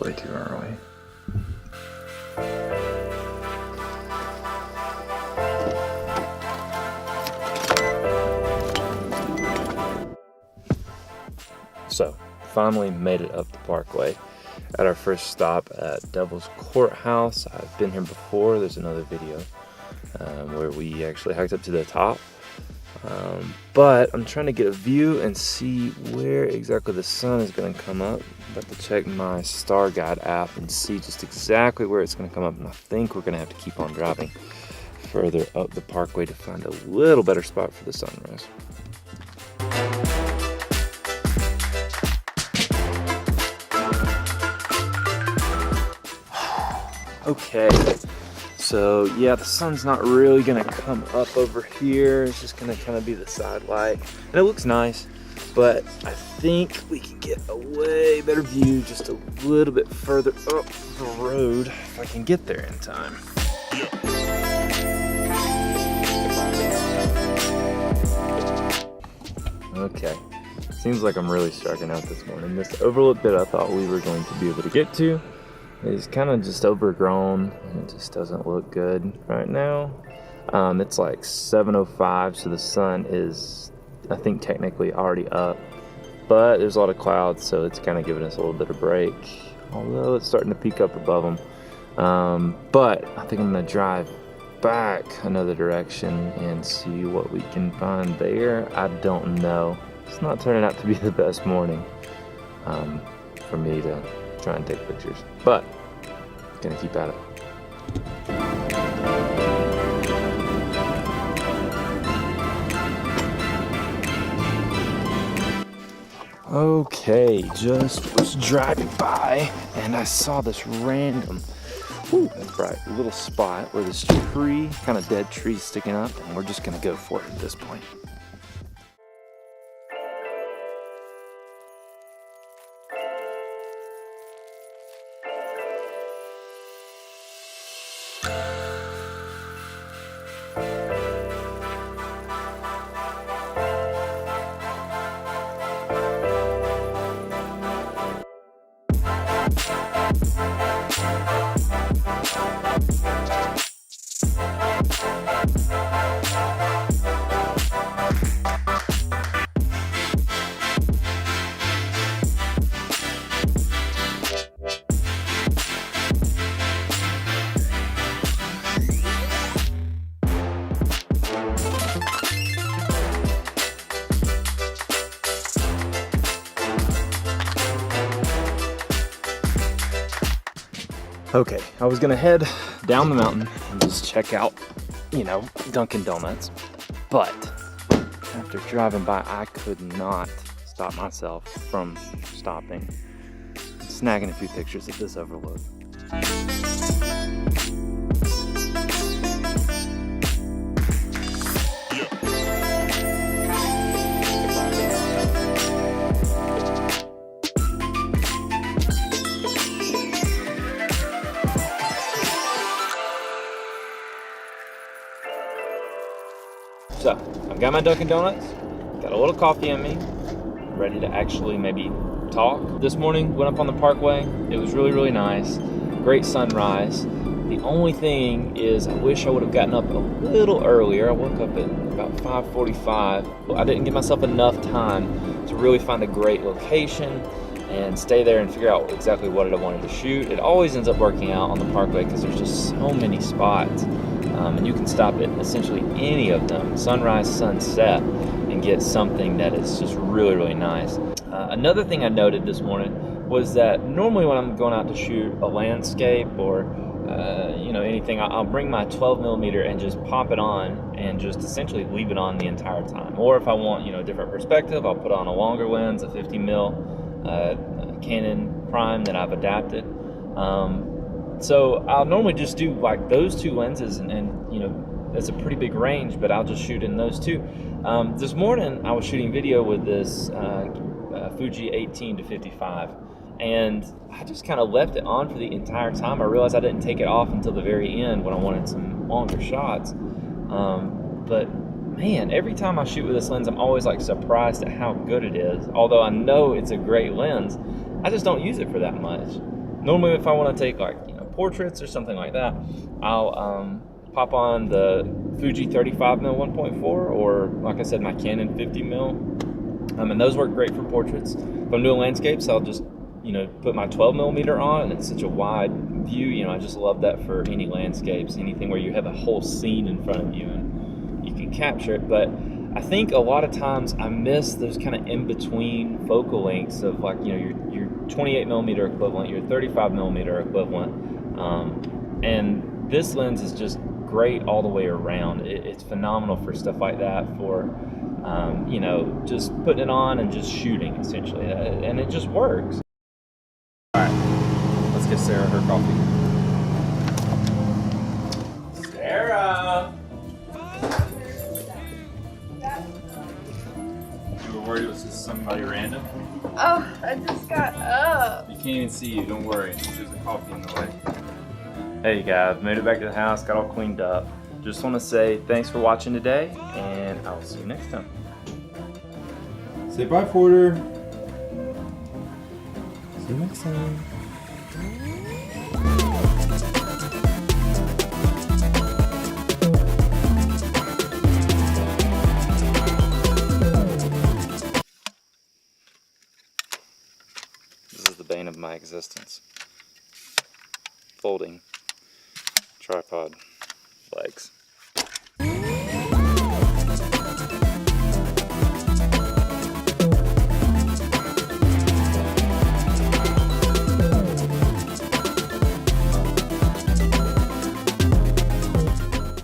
way too early. So, finally made it up the Parkway at our first stop at Devil's Courthouse. I've been here before. There's another video where we actually hiked up to the top. But I'm trying to get a view and see where exactly the sun is going to come up. I'm about to check my Star Guide app and see just exactly where it's going to come up. And I think we're going to have to keep on driving further up the Parkway to find a little better spot for the sunrise. Okay, so yeah, the sun's not really gonna come up over here. It's just gonna kind of be the side light. And it looks nice, but I think we can get a way better view just a little bit further up the road if I can get there in time. Okay, seems like I'm really striking out this morning. This overlook that I thought we were going to be able to get to is kind of just overgrown, and it just doesn't look good right now. It's like 7:05, so the sun is, I think, technically already up, but there's a lot of clouds, so it's kind of giving us a little bit of break, although it's starting to peak up above them. But I think I'm gonna drive back another direction and see what we can find there. I don't know. It's not turning out to be the best morning for me to try and take pictures, but gonna keep at it. Okay, just was driving by and I saw this random, that's bright, little spot where this tree, kind of dead tree sticking up, and we're just gonna go for it at this point. Okay, I was gonna head down the mountain and just check out, Dunkin' Donuts, but after driving by, I could not stop myself from stopping and snagging a few pictures of this overlook. So, I've got my Dunkin' Donuts, got a little coffee in me, ready to actually maybe talk. This morning, went up on the Parkway. It was really, really nice. Great sunrise. The only thing is I wish I would have gotten up a little earlier. I woke up at about 5:45. I didn't give myself enough time to really find a great location and stay there and figure out exactly what I wanted to shoot. It always ends up working out on the Parkway because there's just so many spots. And you can stop at essentially any of them, sunrise, sunset, and get something that is just really, really nice. Another thing I noted this morning was that normally when I'm going out to shoot a landscape or anything, I'll bring my 12mm and just pop it on and just essentially leave it on the entire time. Or if I want a different perspective, I'll put on a longer lens, a 50mm Canon Prime that I've adapted. So I'll normally just do like those two lenses and that's a pretty big range, but I'll just shoot in those two. This morning I was shooting video with this Fuji 18-55, and I just kind of left it on for the entire time. I realized I didn't take it off until the very end when I wanted some longer shots. But man, every time I shoot with this lens, I'm always like surprised at how good it is. Although I know it's a great lens, I just don't use it for that much. Normally, if I want to take like, you know, portraits or something like that, I'll pop on the Fuji 35mm 1.4, or like I said, my Canon 50mm, and those work great for portraits. If I'm doing landscapes, I'll just, you know, put my 12mm on, and it's such a wide view. You know, I just love that for any landscapes, anything where you have a whole scene in front of you and you can capture it. But I think a lot of times I miss those kind of in-between focal lengths of, like, you know, your 28mm equivalent, your 35mm equivalent, and this lens is just great all the way around. It's phenomenal for stuff like that, for you know, just putting it on and just shooting essentially, and it just works. All right, let's give Sarah her coffee. Sarah! You were worried it was just somebody random? Oh, I just got up. You can't even see you, don't worry. There's a coffee in the way. Hey guys, made it back to the house, got all cleaned up. Just want to say thanks for watching today, and I'll see you next time. Say bye, Porter. See you next time. This is the bane of my existence. Folding tripod legs.